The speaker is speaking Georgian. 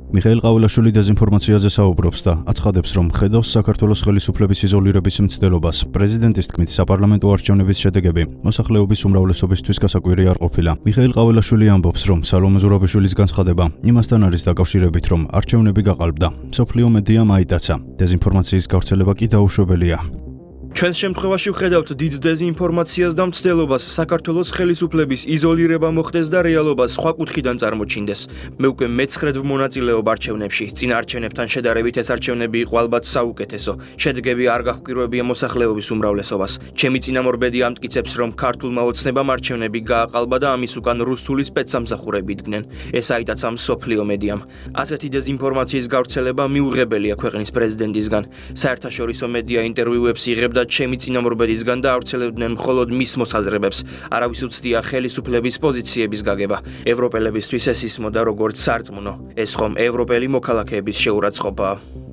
მიხეილ ყაველაშვილი დეზინფორმაციაზე საუბრობს და აცხადებს, რომ ხედავს საქართველოს ხელისუფლების იზოლირების მცდელობას. პრეზიდენტის თქმით, საპარლამენტო არჩევნების შედეგები მოსახლეობის უმრავლესობისთვის გასაკვირი არ ყოფილა. მიხეილ ყაველაშვილი ამბობს, რომ სალომე ზურაბიშვილის განცხადება იმასთან არის დაკავშირებით, რომ არჩევნები გაყალბდა. მსოფლიო მედიამ აიტაცა, დეზინფორმაციის გავრცელება კი დაუშვებელია. ჩვენს შემთხვევაში ვხედავთ დიდ დეზინფორმაციას და მცდელობას, საქართველოს ხელისუფლების იზოლირება მოხდეს და რეალობა სხვა კუთხიდან წარმოჩინდეს. მე უკვე მე-9-ად ვმონაწილეობ არჩევნებში. წინა არჩევნებთან შედარებით ეს არჩევნები იყო ალბათ საუკეთესო. შედეგები არ გაჰკვირვებია მოსახლეობის უმრავლესობას. ჩემი წინამორბედი ამტკიცებს, რომ ქართულმა ოცნებამ არჩევნები გააყალბა და ამის უკან რუსული სპეცსამსახურები იდგნენ. ეს აიტაცა მსოფლიო მედიამ. ასეთი დეზინფორმაციის გავრცელება მიუღებელია ქვეყნის პრეზიდენტისგან. საერთაშორისო მედია ინტერვიუებს იღებდა ჩემი წინამორბედისგან და ავრცელებდნენ მხოლოდ მის მოსაზრებებს. არავის უცდია ხელისუფლების პოზიციების გაგება. ევროპელებისთვის ეს ისმოდა როგორც სარწმუნო. ეს ხომ ევროპელი მოქალაქეების შეურაცხყოფაა.